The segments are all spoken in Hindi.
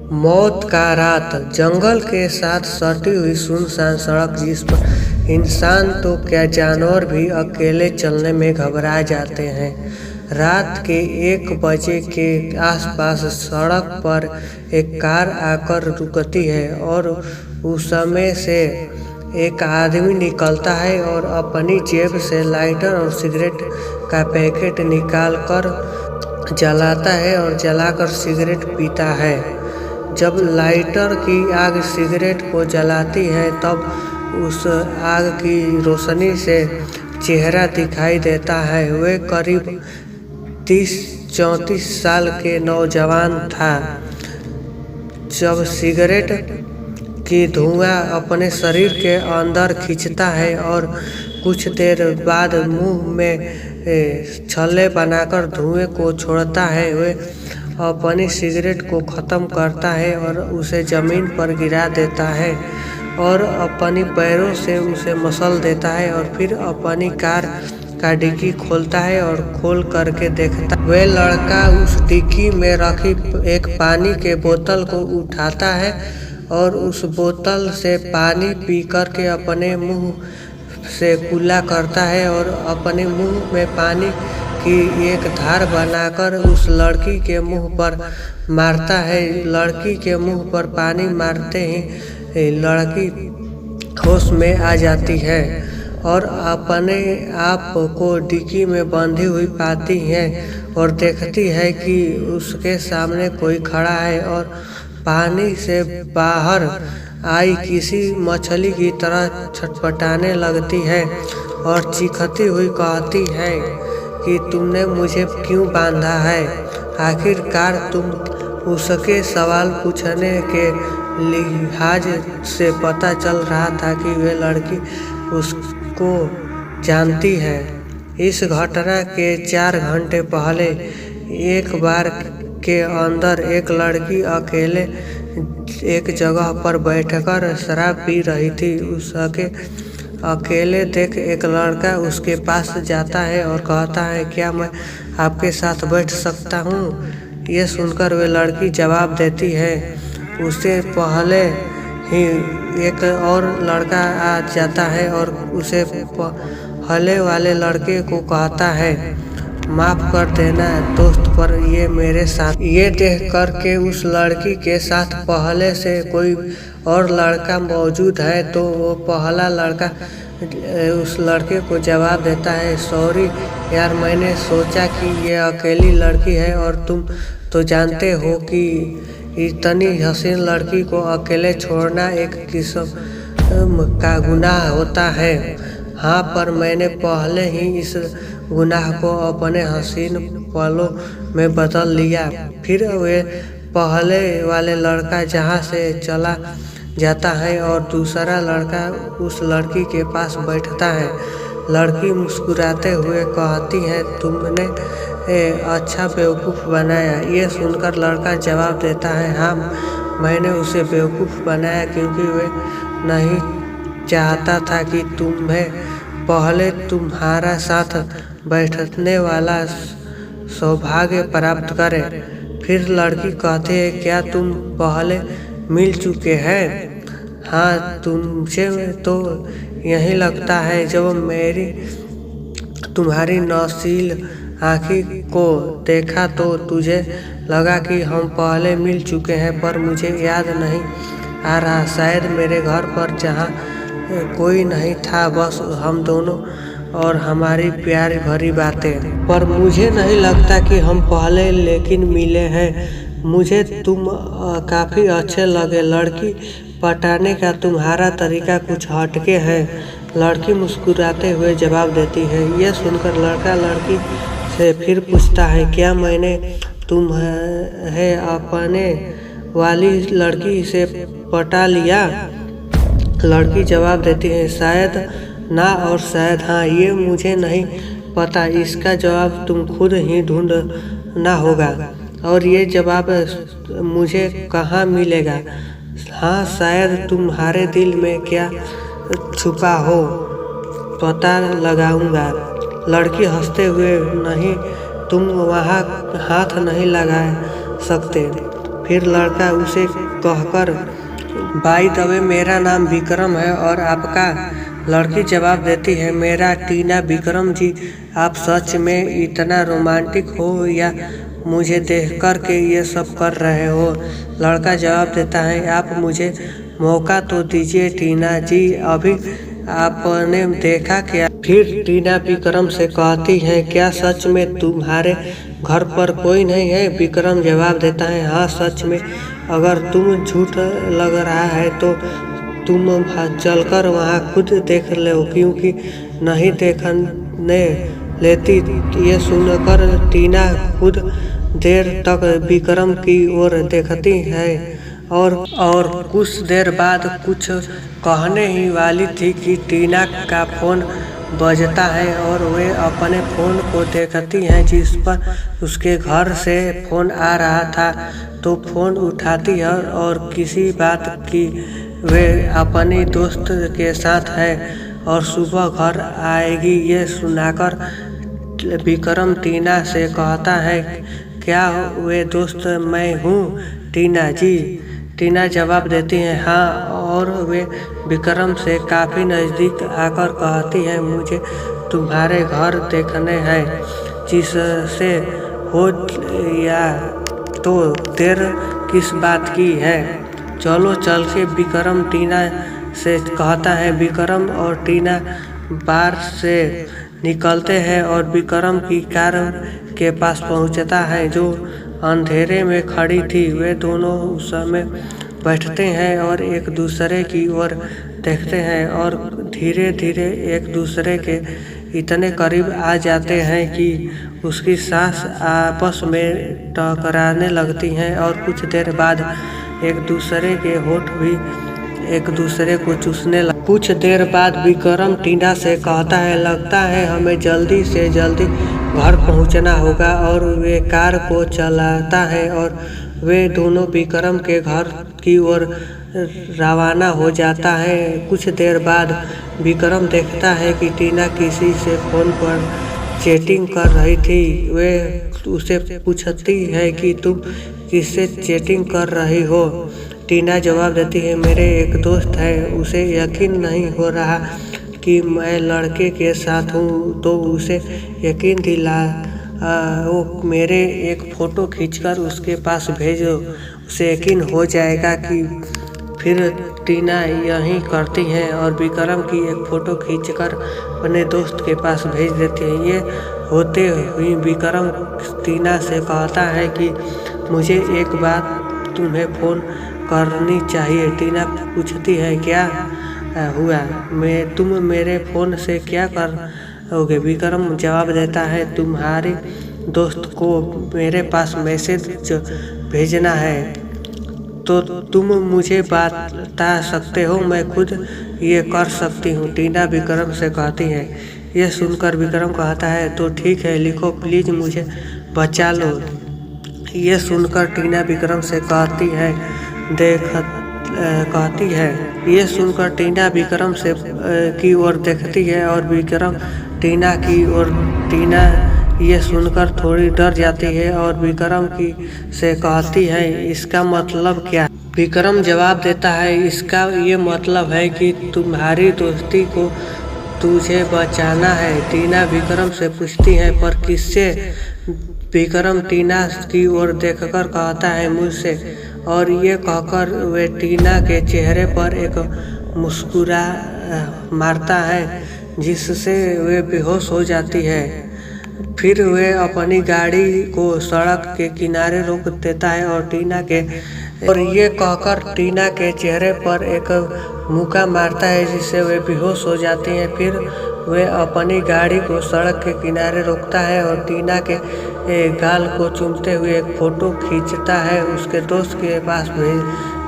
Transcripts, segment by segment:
मौत का रात, जंगल के साथ सटी हुई सुनसान सड़क जिस पर इंसान तो क्या जानवर भी अकेले चलने में घबरा जाते हैं। रात के 1 बजे के आसपास सड़क पर एक कार आकर रुकती है और उस समय से एक आदमी निकलता है और अपनी जेब से लाइटर और सिगरेट का पैकेट निकाल कर जलाता है और जलाकर सिगरेट पीता है। जब लाइटर की आग सिगरेट को जलाती है तब उस आग की रोशनी से चेहरा दिखाई देता है। वह करीब 30-34 साल के नौजवान था। जब सिगरेट की धुआं अपने शरीर के अंदर खींचता है और कुछ देर बाद मुंह में छल्ले बनाकर धुएं को छोड़ता है, वह अपनी सिगरेट को ख़त्म करता है और उसे ज़मीन पर गिरा देता है और अपनी पैरों से उसे मसल देता है और फिर अपनी कार का डिक्की खोलता है और खोल करके देखता है। वह लड़का उस डिक्की में रखी एक पानी के बोतल को उठाता है और उस बोतल से पानी पी कर के अपने मुंह से कुल्ला करता है और अपने मुंह में पानी की एक धार बनाकर उस लड़की के मुंह पर मारता है। लड़की के मुंह पर पानी मारते ही लड़की होश में आ जाती है और अपने आप को डिक्की में बंधी हुई पाती है और देखती है कि उसके सामने कोई खड़ा है और पानी से बाहर आई किसी मछली की तरह छटपटाने लगती है और चीखती हुई कहती है कि तुमने मुझे क्यों बांधा है। आखिरकार तुम उसके सवाल पूछने के लिहाज से पता चल रहा था कि वह लड़की उसको जानती है। इस घटना के 4 घंटे पहले एक बार के अंदर एक लड़की अकेले एक जगह पर बैठकर शराब पी रही थी। उसके अकेले देख एक लड़का उसके पास जाता है और कहता है, क्या मैं आपके साथ बैठ सकता हूँ? ये सुनकर वे लड़की जवाब देती है। उससे पहले ही एक और लड़का आ जाता है और उसे पहले वाले लड़के को कहता है, माफ़ कर देना दोस्त, पर ये मेरे साथ। ये देख कर के उस लड़की के साथ पहले से कोई और लड़का मौजूद है तो वो पहला लड़का उस लड़के को जवाब देता है, सॉरी यार, मैंने सोचा कि ये अकेली लड़की है और तुम तो जानते हो कि इतनी हसीन लड़की को अकेले छोड़ना एक किस्म का गुनाह होता है। हाँ, पर मैंने पहले ही इस गुनाह को अपने हसीन पलों में बदल लिया। फिर वे पहले वाले लड़का जहाँ से चला जाता है और दूसरा लड़का उस लड़की के पास बैठता है। लड़की मुस्कुराते हुए कहती है, तुमने अच्छा बेवकूफ़ बनाया। ये सुनकर लड़का जवाब देता है, हाँ, मैंने उसे बेवकूफ़ बनाया क्योंकि वह नहीं चाहता था कि तुम्हें पहले तुम्हारा साथ बैठने वाला सौभाग्य प्राप्त करे। फिर लड़की कहती है, क्या तुम पहले मिल चुके हैं? हाँ, तुमसे तो यही लगता है। जब मेरी तुम्हारी नौशील आँखी को देखा तो तुझे लगा कि हम पहले मिल चुके हैं, पर मुझे याद नहीं आ रहा। शायद मेरे घर पर जहाँ कोई नहीं था, बस हम दोनों और हमारी प्यार भरी बातें। पर मुझे नहीं लगता कि हम पहले लेकिन मिले हैं। मुझे तुम काफ़ी अच्छे लगे। लड़की पटाने का तुम्हारा तरीका कुछ हटके है। लड़की मुस्कुराते हुए जवाब देती है। यह सुनकर लड़का लड़की से फिर पूछता है, क्या मैंने तुम्हें अपने वाली लड़की से पटा लिया? लड़की जवाब देती है, शायद ना और शायद हाँ, ये मुझे नहीं पता। इसका जवाब तुम खुद ही ढूंढना होगा और ये जवाब मुझे कहाँ मिलेगा। हाँ, शायद तुम्हारे दिल में क्या छुपा हो, पता लगाऊंगा। लड़की हंसते हुए, नहीं, तुम वहाँ हाथ नहीं लगा सकते। फिर लड़का उसे कहकर, बाय द वे मेरा नाम विक्रम है और आपका? लड़की जवाब देती है, मेरा टीना। विक्रम जी, आप सच में इतना रोमांटिक हो या मुझे देखकर के ये सब कर रहे हो? लड़का जवाब देता है, आप मुझे मौका तो दीजिए टीना जी, अभी आपने देखा क्या? फिर टीना विक्रम से कहती है, क्या सच में तुम्हारे घर पर कोई नहीं है? विक्रम जवाब देता है, हाँ सच में। अगर तुम झूठ लग रहा है तो तुम चलकर वहाँ खुद देख लो, क्योंकि नहीं देखने लेती। ये सुनकर टीना खुद देर तक विक्रम की ओर देखती है और कुछ देर बाद कुछ कहने ही वाली थी कि टीना का फोन बजता है और वे अपने फ़ोन को देखती हैं जिस पर उसके घर से फ़ोन आ रहा था। तो फ़ोन उठाती है और किसी बात की वे अपनी दोस्त के साथ है और सुबह घर आएगी ये सुनाकर विक्रम टीना से कहता है, क्या वे दोस्त मैं हूँ टीना जी? टीना जवाब देती है, हाँ, और वे विक्रम से काफ़ी नज़दीक आकर कहती है, मुझे तुम्हारे घर देखने हैं, जिससे हो या तो देर किस बात की है? चलो चल के। विक्रम टीना से कहता है। विक्रम और टीना बार से निकलते हैं और विक्रम की कार के पास पहुंचता है जो अंधेरे में खड़ी थी। वे दोनों उस समय बैठते हैं और एक दूसरे की ओर देखते हैं और धीरे धीरे एक दूसरे के इतने करीब आ जाते हैं कि उसकी सांस आपस में टकराने लगती हैं और कुछ देर बाद एक दूसरे के होठ भी एक दूसरे को चूसने लगे। कुछ देर बाद विक्रम टीना से कहता है, लगता है हमें जल्दी से जल्दी घर पहुंचना होगा, और वे कार को चलाता है और वे दोनों विक्रम के घर की ओर रवाना हो जाता है। कुछ देर बाद विक्रम देखता है कि टीना किसी से फ़ोन पर चैटिंग कर रही थी। वे उसे पूछती है कि तुम किससे चैटिंग कर रही हो? टीना जवाब देती है, मेरे एक दोस्त है, उसे यकीन नहीं हो रहा कि मैं लड़के के साथ हूँ, तो उसे यकीन दिला वो मेरे एक फ़ोटो खींचकर उसके पास भेजो, उसे यकीन हो जाएगा कि। फिर टीना यही करती है और विक्रम की एक फ़ोटो खींचकर अपने दोस्त के पास भेज देती है। ये होते हुए विक्रम टीना से कहता है कि मुझे एक बात तुम्हें फ़ोन करनी चाहिए। टीना पूछती है, क्या हुआ? तुम मेरे फ़ोन से क्या करोगे? विक्रम जवाब देता है, तुम्हारे दोस्त को मेरे पास मैसेज भेजना है, तो तुम मुझे बता सकते हो, मैं खुद ये कर सकती हूँ। टीना विक्रम से कहती है। यह सुनकर विक्रम कहता है, तो ठीक है, लिखो प्लीज़, मुझे बचा लो। ये सुनकर टीना विक्रम से कहती है, ये सुनकर टीना विक्रम से की ओर देखती है और विक्रम टीना की ओर। टीना ये सुनकर थोड़ी डर जाती है और विक्रम की से कहती है, इसका मतलब क्या? विक्रम जवाब देता है, इसका ये मतलब है कि तुम्हारी दोस्ती को तुझे बचाना है। टीना विक्रम से पूछती है, पर किससे? विक्रम टीना की ओर देखकर कहता है, मुझसे। और ये कहकर वे टीना के चेहरे पर एक मुस्कुरा मारता है जिससे वे बेहोश हो जाती है। फिर वे अपनी गाड़ी को सड़क के किनारे रोक देता है और ये कहकर टीना के चेहरे पर एक मुक्का मारता है जिससे वे बेहोश हो जाती हैं। फिर वे अपनी गाड़ी को सड़क के किनारे रोकता है और टीना के गाल को चूमते हुए एक फ़ोटो खींचता है, उसके दोस्त के पास भेज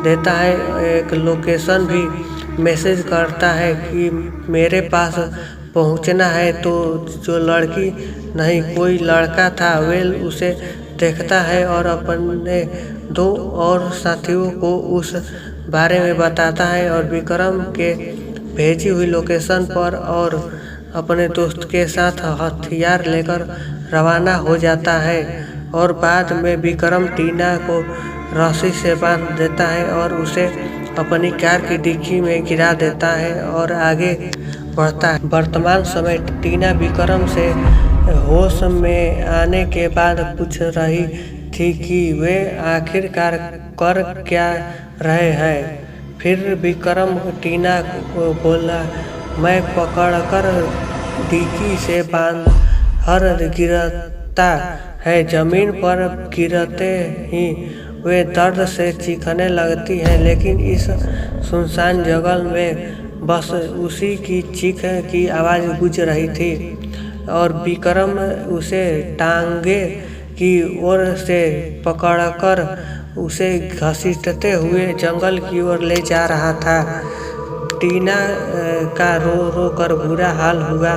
देता है। एक लोकेशन भी मैसेज करता है कि मेरे पास पहुंचना है। तो जो लड़की नहीं कोई लड़का था वे उसे देखता है और अपने 2 और साथियों को उस बारे में बताता है और विक्रम के भेजी हुई लोकेशन पर और अपने दोस्त के साथ हथियार लेकर रवाना हो जाता है। और बाद में विक्रम टीना को रस्सी से बांध देता है और उसे अपनी कार की डिक्की में गिरा देता है और आगे बढ़ता है। वर्तमान समय टीना विक्रम से होश में आने के बाद पूछ रही थी कि वे आखिरकार कर क्या रहे हैं। फिर विक्रम टीना को बोला, मैं पकड़कर डिक्की से बाहर गिरता है। जमीन पर गिरते ही वे दर्द से चीखने लगती है, लेकिन इस सुनसान जंगल में बस उसी की चीख की आवाज़ गूंज रही थी और विक्रम उसे टांगे की ओर से पकड़कर उसे घसीटते हुए जंगल की ओर ले जा रहा था। टीना का रो रो कर बुरा हाल हुआ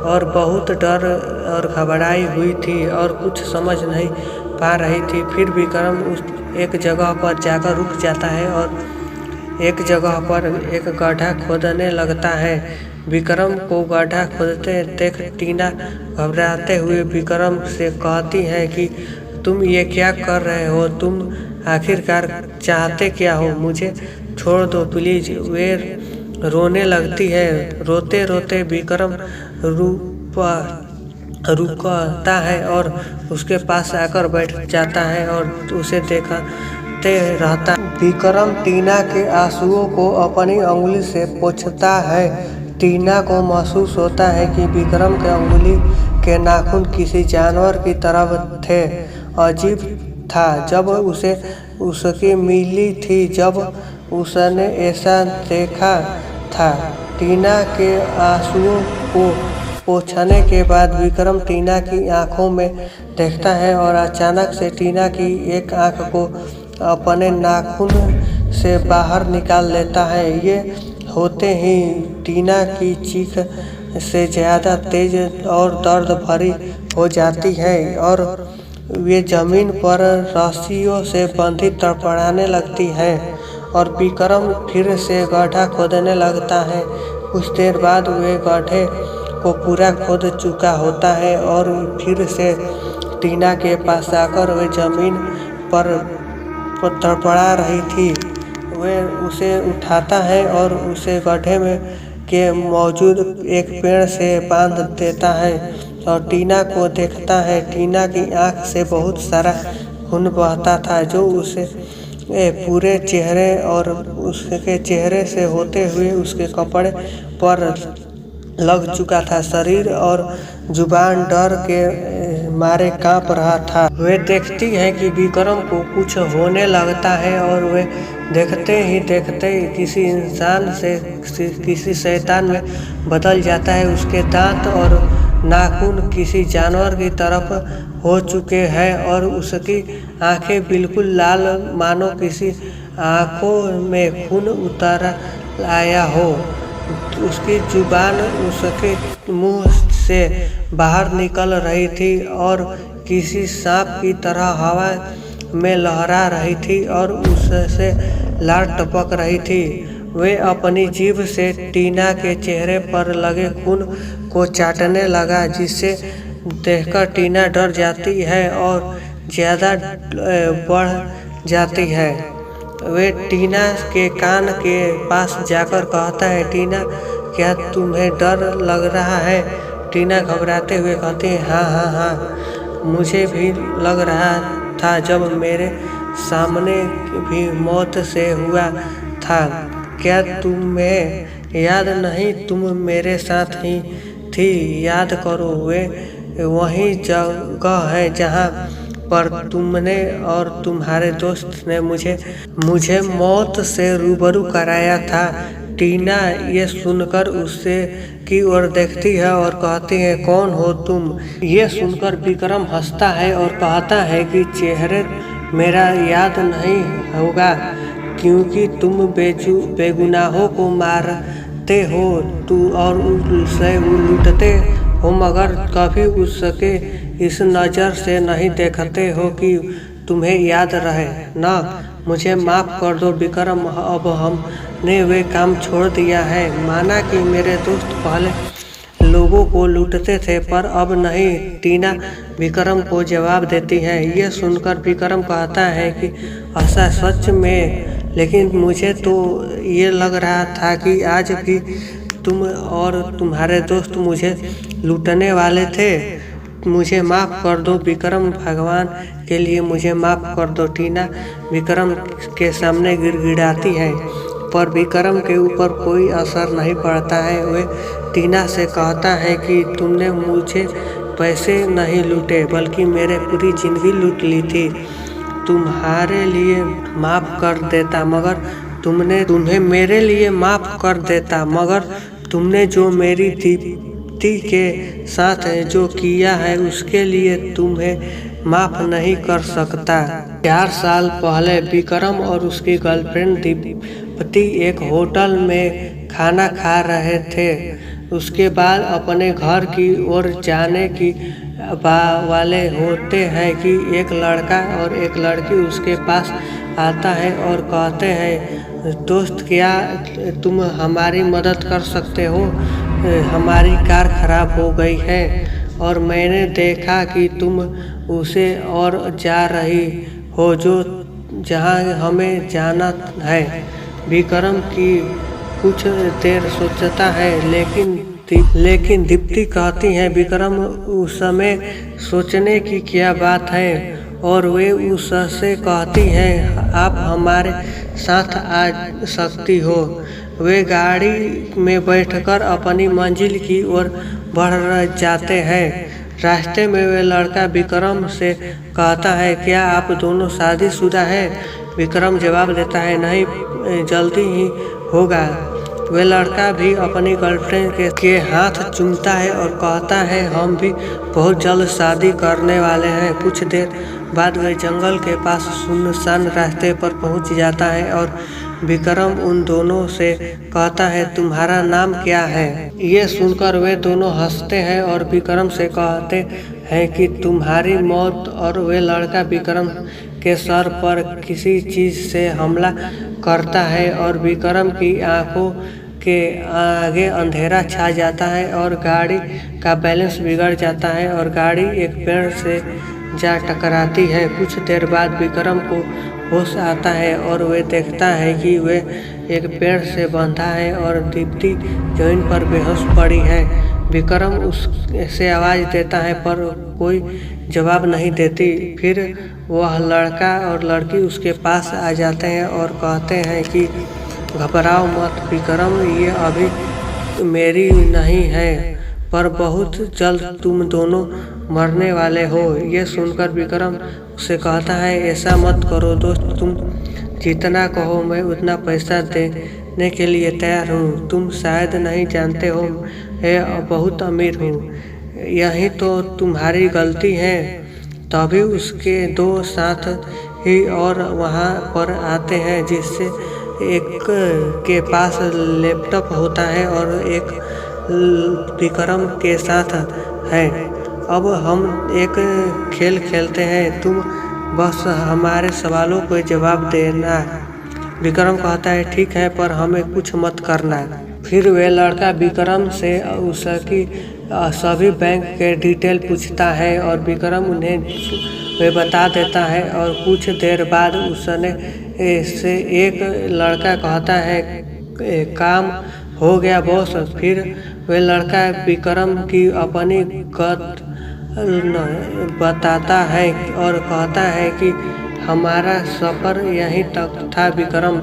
और बहुत डर और घबराई हुई थी और कुछ समझ नहीं पा रही थी। फिर विक्रम उस एक जगह पर जाकर रुक जाता है और एक जगह पर एक गड्ढा खोदने लगता है। विक्रम को गड्ढा खोदते देख टीना घबराते हुए विक्रम से कहती है कि तुम ये क्या कर रहे हो, तुम आखिरकार चाहते क्या हो, मुझे छोड़ दो प्लीज। वे रोने लगती है। रोते रोते विक्रम रुकता है और उसके पास आकर बैठ जाता है और उसे देखते रहता है। विक्रम टीना के आंसुओं को अपनी उंगली से पोंछता है। टीना को महसूस होता है कि विक्रम के उंगली के नाखून किसी जानवर की तरह थे। अजीब था जब उसे उसकी मिली थी, जब उसने ऐसा देखा था। टीना के आंसुओं को पोंछने के बाद विक्रम टीना की आंखों में देखता है और अचानक से टीना की एक आंख को अपने नाखून से बाहर निकाल लेता है। ये होते ही टीना की चीख से ज़्यादा तेज और दर्द भरी हो जाती है और वे जमीन पर रस्सियों से बंधी तड़पड़ाने लगती है और विक्रम फिर से गड्ढा खोदने लगता है। कुछ देर बाद वे गड्ढे को पूरा खोद चुका होता है और फिर से टीना के पास आकर वे जमीन पर तड़पड़ा रही थी। वे उसे उठाता है और उसे गड्ढे में के मौजूद एक पेड़ से बांध देता है और टीना को देखता है। टीना की आंख से बहुत सारा खून बहता था जो उसे पूरे चेहरे और उसके चेहरे से होते हुए उसके कपड़े पर लग चुका था। शरीर और जुबान डर के मारे कांप रहा था। वे देखती है कि विक्रम को कुछ होने लगता है और वे देखते ही देखते किसी इंसान से किसी शैतान में बदल जाता है। उसके दांत और नाखून किसी जानवर की तरफ हो चुके हैं और उसकी आंखें बिल्कुल लाल, मानो किसी आंखों में खून उतर आया हो। उसकी जुबान उसके मुंह से बाहर निकल रही थी और किसी सांप की तरह हवा में लहरा रही थी और उससे लार टपक रही थी। वे अपनी जीभ से टीना के चेहरे पर लगे खून को चाटने लगा, जिसे देखकर टीना डर जाती है और ज़्यादा बढ़ जाती है। वे टीना के कान के पास जाकर कहता है, टीना क्या तुम्हें डर लग रहा है? टीना घबराते हुए कहती है, हाँ, मुझे भी लग रहा था जब मेरे सामने भी मौत से हुआ था। क्या तुम्हें याद नहीं, तुम मेरे साथ ही थी, याद करो। वे वही जगह है जहाँ पर तुमने और तुम्हारे दोस्त ने मुझे मौत से रूबरू कराया था। टीना ये सुनकर उससे की ओर देखती है और कहती है, कौन हो तुम? ये सुनकर विक्रम हंसता है और कहता है कि चेहरे मेरा याद नहीं होगा, क्योंकि तुम बेगुनाहों को मारते हो और उसे लूटते हो, मगर कभी उसके इस नज़र से नहीं देखते हो कि तुम्हें याद रहे ना। मुझे माफ़ कर दो विक्रम, अब हमने वे काम छोड़ दिया है। माना कि मेरे दोस्त पहले लोगों को लूटते थे, पर अब नहीं। टीना विक्रम को जवाब देती है। ये सुनकर विक्रम कहता है कि ऐसा सच में, लेकिन मुझे तो ये लग रहा था कि आज भी तुम और तुम्हारे दोस्त मुझे लूटने वाले थे। मुझे माफ़ कर दो विक्रम, भगवान के लिए मुझे माफ़ कर दो। टीना विक्रम के सामने गिड़गिड़ाती है, पर विक्रम के ऊपर कोई असर नहीं पड़ता है। वे टीना से कहता है कि तुमने मुझे पैसे नहीं लूटे, बल्कि मेरे पूरी ज़िंदगी लूट ली थी। तुम्हारे लिए माफ़ कर देता, मगर तुम्हें मेरे लिए माफ़ कर देता, मगर तुमने जो मेरी दीप्ति के साथ जो किया है उसके लिए तुम्हें माफ़ नहीं कर सकता। 4 साल पहले विक्रम और उसकी गर्लफ्रेंड दीप्ति एक होटल में खाना खा रहे थे। उसके बाद अपने घर की ओर जाने की वाले होते हैं कि एक लड़का और एक लड़की उसके पास आता है और कहते हैं, दोस्त क्या तुम हमारी मदद कर सकते हो? हमारी कार खराब हो गई है और मैंने देखा कि तुम उसे और जा रही हो जो जहाँ हमें जाना है। विक्रम की कुछ देर सोचता है, लेकिन दीप्ति कहती है, विक्रम उस समय सोचने की क्या बात है। और वे उससे कहती हैं, आप हमारे साथ आ सकती हो। वे गाड़ी में बैठकर अपनी मंजिल की ओर बढ़ जाते हैं। रास्ते में वे लड़का विक्रम से कहता है, क्या आप दोनों शादीशुदा हैं? विक्रम जवाब देता है, नहीं, जल्दी ही होगा। वे लड़का भी अपनी गर्लफ्रेंड के हाथ चूमता है और कहता है, हम भी बहुत जल्द शादी करने वाले हैं। कुछ देर बाद वे जंगल के पास सुनसान रास्ते पर पहुंच जाता है और विक्रम उन दोनों से कहता है, तुम्हारा नाम क्या है? ये सुनकर वे दोनों हंसते हैं और विक्रम से कहते हैं कि तुम्हारी मौत। और वे लड़का विक्रम के सर पर किसी चीज़ से हमला करता है और विक्रम की आंखों के आगे अंधेरा छा जाता है और गाड़ी का बैलेंस बिगड़ जाता है और गाड़ी एक पेड़ से जा टकराती है। कुछ देर बाद विक्रम को होश आता है और वे देखता है कि वे एक पेड़ से बंधा है और दीप्ति जमीन पर बेहोश पड़ी है। विक्रम उससे आवाज़ देता है, पर कोई जवाब नहीं देती। फिर वह लड़का और लड़की उसके पास आ जाते हैं और कहते हैं कि घबराओ मत विक्रम, ये अभी मेरी नहीं है, पर बहुत जल्द तुम दोनों मरने वाले हो। ये सुनकर विक्रम उससे कहता है, ऐसा मत करो दोस्त, तुम जितना कहो मैं उतना पैसा देने के लिए तैयार हूँ। तुम शायद नहीं जानते हो, मैं बहुत अमीर हूँ। यही तो तुम्हारी गलती है। तभी उसके 2 साथ ही और वहाँ पर आते हैं, जिससे एक के पास लैपटॉप होता है और एक विक्रम के साथ है। अब हम एक खेल खेलते हैं, तुम बस हमारे सवालों को जवाब देना। विक्रम कहता है, ठीक है, पर हमें कुछ मत करना। फिर वे लड़का विक्रम से उसकी सभी बैंक के डिटेल पूछता है और विक्रम उन्हें वे बता देता है। और कुछ देर बाद उसने से एक लड़का कहता है, काम हो गया बॉस। फिर वे लड़का विक्रम की अपनी गत बताता है और कहता है कि हमारा सफ़र यहीं तक था विक्रम।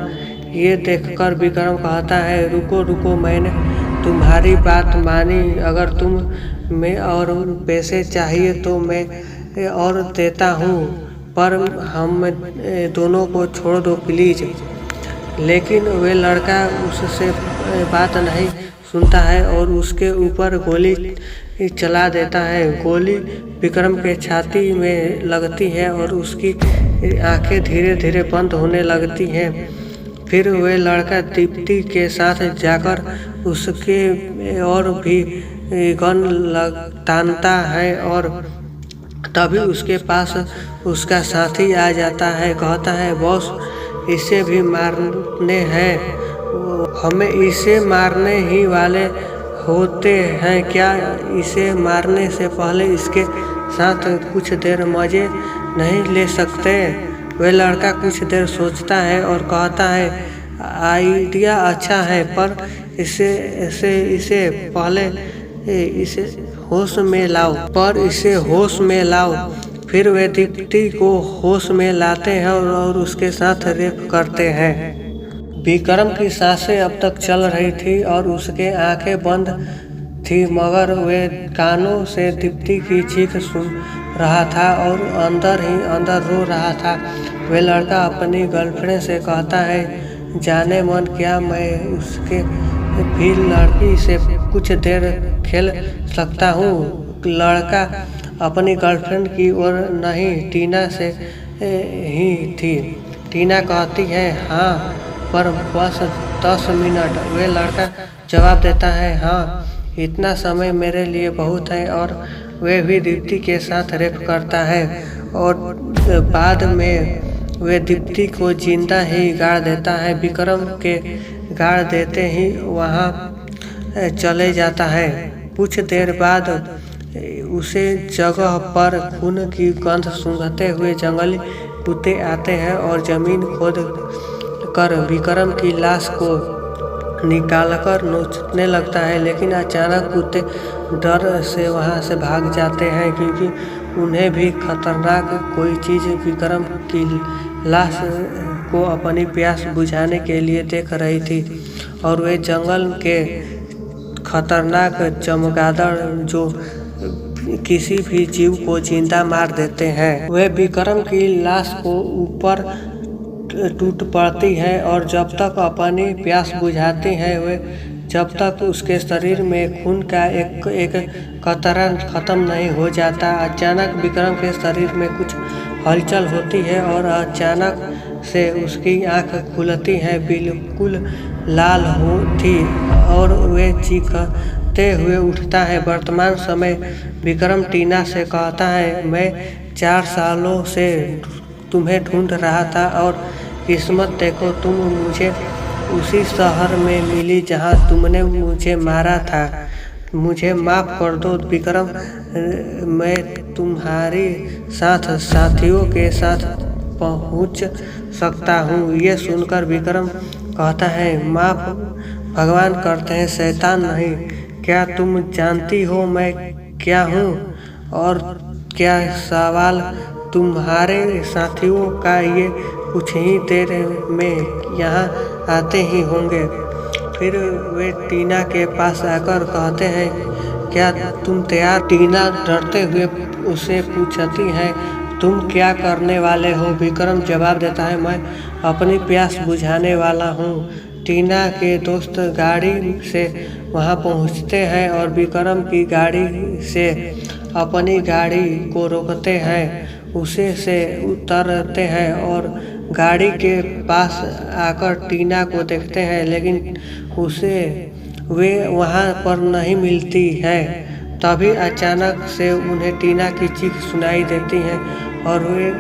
ये देखकर विक्रम कहता है, रुको रुको, मैंने तुम्हारी बात मानी। अगर तुम्हें और पैसे चाहिए तो मैं और देता हूँ, पर हम दोनों को छोड़ दो प्लीज़। लेकिन वे लड़का उससे बात नहीं सुनता है और उसके ऊपर गोली चला देता है। गोली विक्रम के छाती में लगती है और उसकी आंखें धीरे धीरे बंद होने लगती हैं। फिर वे लड़का दीप्ति के साथ जाकर उसके और भी गन तानता है और तभी उसके पास उसका साथी आ जाता है। कहता है, बॉस, इसे भी मारने हैं, हमें इसे मारने ही वाले होते हैं, क्या इसे मारने से पहले इसके साथ कुछ देर मजे नहीं ले सकते? वह लड़का कुछ देर सोचता है और कहता है, आइडिया अच्छा है, पर इसे पहले इसे होश में लाओ। फिर वे दीप्ति को होश में लाते हैं और उसके साथ रेप करते हैं। विक्रम की सांसें अब तक चल रही थी और उसके आंखें बंद थी, मगर वे कानों से दीप्ति की चीख सुन रहा था और अंदर ही अंदर रो रहा था। वह लड़का अपनी गर्लफ्रेंड से कहता है, जाने मन क्या मैं उसके भी लड़की से कुछ देर खेल सकता हूँ? लड़का अपनी गर्लफ्रेंड की ओर नहीं, टीना से ही थी। टीना कहती है, हाँ, पर बस 10 मिनट। वह लड़का जवाब देता है, हाँ, इतना समय मेरे लिए बहुत है। और वह भी दीप्ति के साथ रेप करता है और बाद में वह दीप्ति को जिंदा ही गाड़ देता है। विक्रम के गाड़ देते ही वहाँ चले जाता है। कुछ देर बाद उसे जगह पर खून की गंध सूंघते हुए जंगली कुत्ते आते हैं और जमीन खोद कर विक्रम की लाश को निकालकर नोचने लगता है, लेकिन अचानक कुत्ते डर से वहां से भाग जाते हैं, क्योंकि उन्हें भी खतरनाक कोई चीज़ विक्रम की लाश को अपनी प्यास बुझाने के लिए देख रही थी। और वे जंगल के खतरनाक चमगादड़ जो किसी भी जीव को जिंदा मार देते हैं, वे विक्रम की लाश को ऊपर टूट पड़ती है और जब तक अपनी प्यास बुझाती है, वे जब तक उसके शरीर में खून का एक कतरा खत्म नहीं हो जाता। अचानक विक्रम के शरीर में कुछ हलचल होती है और अचानक से उसकी आंख खुलती है, बिल्कुल लाल होती, और वे चीखते हुए उठता है। वर्तमान समय विक्रम टीना से कहता है, मैं 4 सालों से तुम्हें ढूंढ रहा था और किस्मत देखो, तुम मुझे उसी शहर में मिली जहां तुमने मुझे मारा था। मुझे माफ़ कर दो विक्रम, मैं तुम्हारी साथ साथियों के साथ पहुंच सकता हूं। ये सुनकर विक्रम कहता है, माफ़ भगवान करते हैं, शैतान नहीं। क्या तुम जानती हो मैं क्या हूँ? और क्या सवाल तुम्हारे साथियों का ये कुछ ही देर में यहाँ आते ही होंगे। फिर वे टीना के पास आकर कहते हैं, क्या तुम तैयार? टीना डरते हुए उसे पूछती है, तुम क्या करने वाले हो? विक्रम जवाब देता है, मैं अपनी प्यास बुझाने वाला हूँ। टीना के दोस्त गाड़ी से वहाँ पहुँचते हैं और विक्रम की गाड़ी से अपनी गाड़ी को रोकते हैं, उसे से उतरते हैं और गाड़ी के पास आकर टीना को देखते हैं, लेकिन उसे वे वहाँ पर नहीं मिलती है। तभी अचानक से उन्हें टीना की चीख सुनाई देती है और वे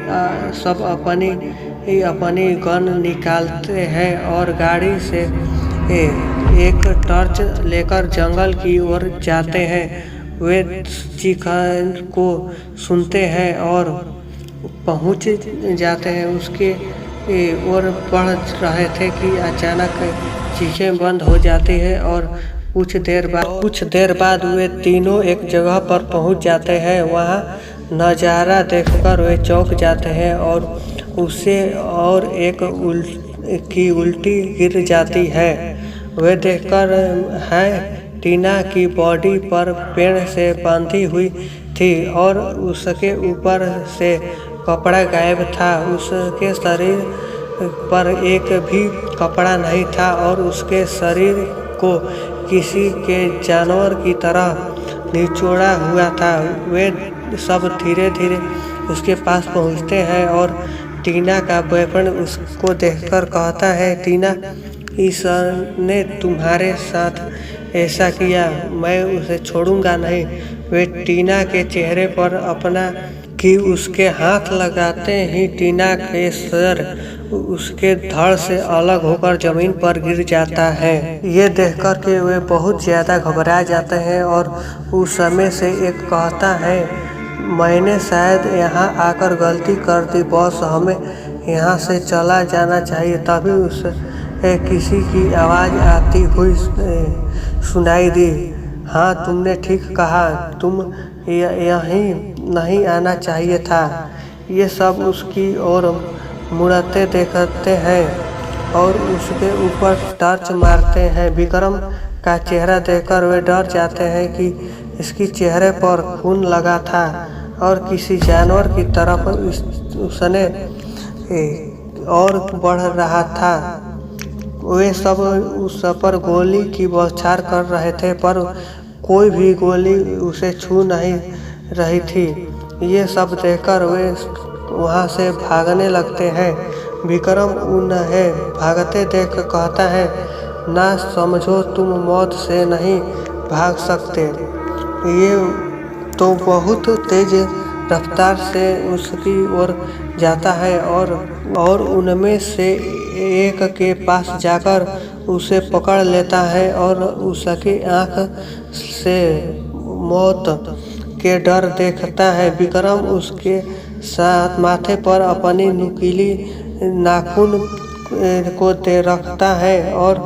सब अपनी गन निकालते हैं और गाड़ी से एक टॉर्च लेकर जंगल की ओर जाते हैं। वे चीख को सुनते हैं और पहुंच जाते हैं। उसके ओर बढ़ रहे थे कि अचानक चीखें बंद हो जाती है और कुछ देर बाद वे तीनों एक जगह पर पहुंच जाते हैं। वहां नज़ारा देखकर वे चौंक जाते हैं और उसे और एक उल्टी गिर जाती है। वे देखकर है टीना की बॉडी पर पेड़ से बांधी हुई थी और उसके ऊपर से कपड़ा गायब था। उसके शरीर पर एक भी कपड़ा नहीं था और उसके शरीर को किसी के जानवर की तरह निचोड़ा हुआ था। वे सब धीरे धीरे उसके पास पहुंचते हैं और टीना का बॉयफ्रेंड उसको देखकर कहता है, टीना, इसने तुम्हारे साथ ऐसा किया, मैं उसे छोड़ूंगा नहीं। वे टीना के चेहरे पर अपना कि उसके हाथ लगाते ही टीना के सर उसके धड़ से अलग होकर जमीन पर गिर जाता है। ये देखकर के वे बहुत ज़्यादा घबरा जाते हैं और उस समय से एक कहता है, मैंने शायद यहाँ आकर गलती कर दी बॉस, हमें यहाँ से चला जाना चाहिए। तभी उसे किसी की आवाज़ आती हुई सुनाई दी, हाँ तुमने ठीक कहा, तुम यहीं नहीं आना चाहिए था। ये सब उसकी ओर मुड़ते देखते हैं और उसके ऊपर टॉर्च मारते हैं। विक्रम का चेहरा देखकर वे डर जाते हैं कि इसके चेहरे पर खून लगा था और किसी जानवर की तरफ उसने और बढ़ रहा था। वे सब उस पर गोली की बौछार कर रहे थे, पर कोई भी गोली उसे छू नहीं रही थी। ये सब देखकर वे वहाँ से भागने लगते हैं। विक्रम उन्हें भागते देख कहता है, ना समझो तुम मौत से नहीं भाग सकते। ये तो बहुत तेज रफ्तार से उसकी ओर जाता है और उनमें से एक के पास जाकर उसे पकड़ लेता है और उसकी आँख से मौत के डर देखता है। विक्रम उसके साथ माथे पर अपनी नुकीली नाखून को दे रखता है और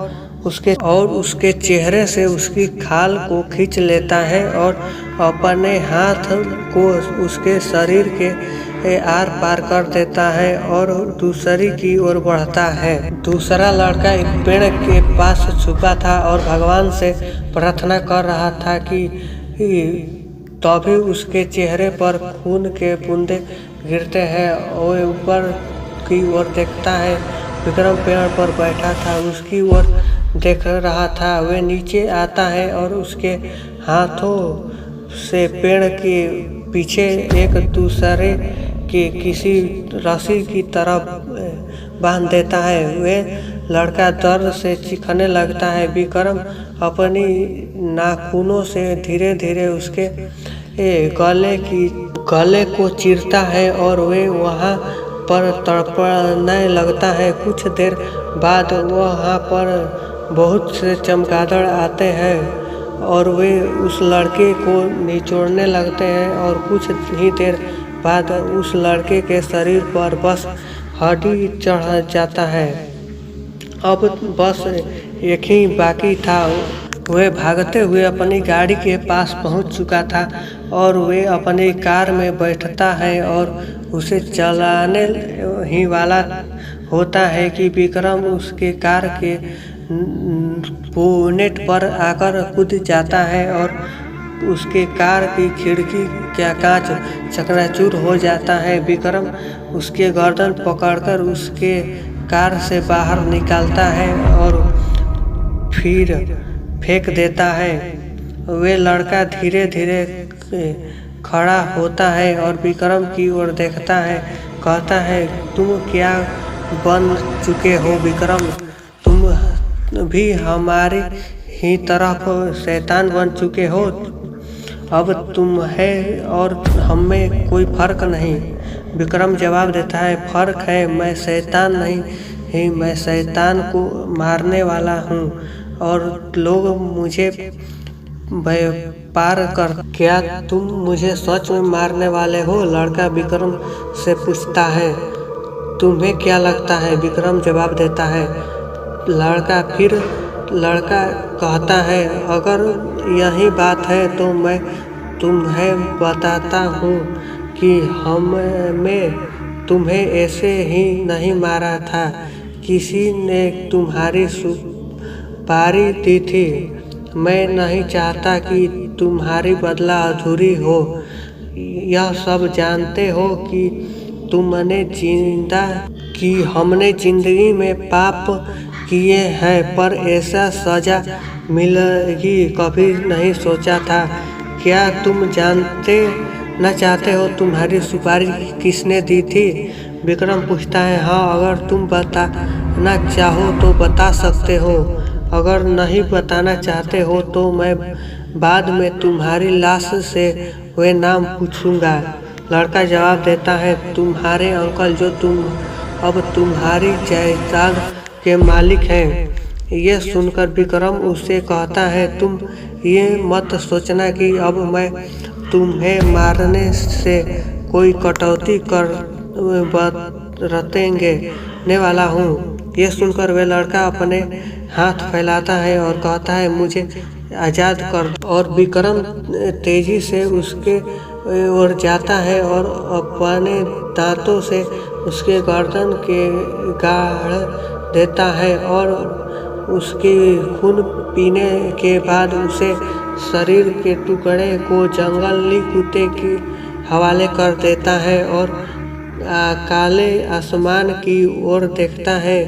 उसके चेहरे से उसकी खाल को खींच लेता है और अपने हाथ को उसके शरीर के आर पार कर देता है और दूसरी की ओर बढ़ता है। दूसरा लड़का एक पेड़ के पास छुपा था और भगवान से प्रार्थना कर रहा था कि तभी उसके चेहरे पर खून के बूंदे गिरते हैं। वो ऊपर की ओर देखता है। विक्रम पेड़ पर बैठा था, उसकी ओर देख रहा था। वे नीचे आता है और उसके हाथों से पेड़ के पीछे एक दूसरे के किसी रस्सी की तरफ बांध देता है। वे लड़का दर्द से चीखने लगता है। विक्रम अपनी नाखूनों से धीरे धीरे उसके गले को चीरता है और वे वहाँ पर तड़पने लगता है। कुछ देर बाद वहाँ पर बहुत से चमगादड़ आते हैं और वे उस लड़के को निचोड़ने लगते हैं और कुछ ही देर बाद उस लड़के के शरीर पर बस हड्डी चढ़ जाता है। अब बस एक ही बाकी था। वे भागते हुए अपनी गाड़ी के पास पहुंच चुका था और वे अपनी कार में बैठता है और उसे चलाने ही वाला होता है कि विक्रम उसके कार के बोनेट पर आकर कूद जाता है और उसके कार की खिड़की का कांच चकनाचूर हो जाता है। विक्रम उसके गर्दन पकड़कर उसके कार से बाहर निकालता है और फिर फेंक देता है। वे लड़का धीरे धीरे खड़ा होता है और विक्रम की ओर देखता है, कहता है, तुम क्या बन चुके हो विक्रम? तुम भी हमारी ही तरफ शैतान बन चुके हो। अब तुम है और हम में कोई फर्क नहीं। विक्रम जवाब देता है, फर्क है, मैं शैतान नहीं ही, मैं शैतान को मारने वाला हूँ और लोग मुझे व्यापार कर। क्या तुम मुझे सच में मारने वाले हो? लड़का विक्रम से पूछता है। तुम्हें क्या लगता है? विक्रम जवाब देता है। लड़का कहता है, अगर यही बात है तो मैं तुम्हें बताता हूँ कि हमने तुम्हें ऐसे ही नहीं मारा था। किसी ने तुम्हारी सुपारी दी थी। मैं नहीं चाहता कि तुम्हारी बदला अधूरी हो। यह सब जानते हो कि हमने जिंदगी में पाप किए हैं, पर ऐसा सजा मिलेगी कभी नहीं सोचा था। क्या तुम न चाहते हो तुम्हारी सुपारी किसने दी थी? विक्रम पूछता है। हाँ, अगर तुम बताना चाहो तो बता सकते हो। अगर नहीं बताना चाहते हो तो मैं बाद में तुम्हारी लाश से वे नाम पूछूंगा। लड़का जवाब देता है, तुम्हारे अंकल जो अब तुम्हारी जायदाद के मालिक हैं। ये सुनकर विक्रम उससे कहता है, तुम ये मत सोचना कि अब मैं तुम्हें मारने से कोई कटौती कर बरतेंगे वाला हूँ। ये सुनकर वह लड़का अपने हाथ फैलाता है और कहता है, मुझे आज़ाद कर। और विक्रम तेजी से उसके ओर जाता है और अपने दांतों से उसके गर्दन के गाड़ देता है और उसकी खून पीने के बाद उसे शरीर के टुकड़े को जंगली कुत्ते के हवाले कर देता है और काले आसमान की ओर देखता है।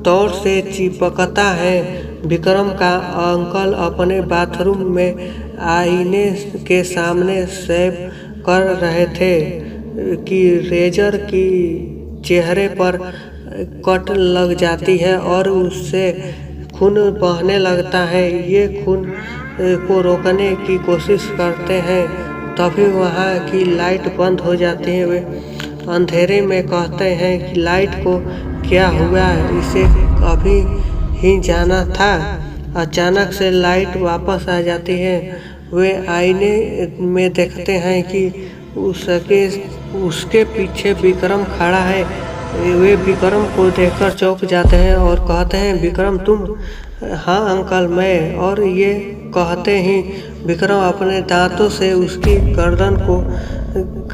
तौर से चिपकता है। विक्रम का अंकल अपने बाथरूम में आईने के सामने शेव कर रहे थे कि रेजर की चेहरे पर कट लग जाती है और उससे खून बहने लगता है। ये खून को रोकने की कोशिश करते हैं, तभी वहाँ की लाइट बंद हो जाती है। वे अंधेरे में कहते हैं कि लाइट को क्या हुआ, इसे अभी ही जाना था। अचानक से लाइट वापस आ जाती है। वे आईने में देखते हैं कि उसके पीछे विक्रम खड़ा है। वे विक्रम को देखकर चौंक जाते हैं और कहते हैं, विक्रम तुम? हाँ अंकल मैं। और ये कहते ही विक्रम अपने दांतों से उसकी गर्दन को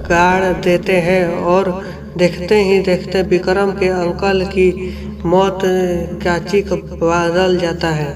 गाड़ देते हैं और देखते ही देखते विक्रम के अंकल की मौत का चीख बदल जाता है।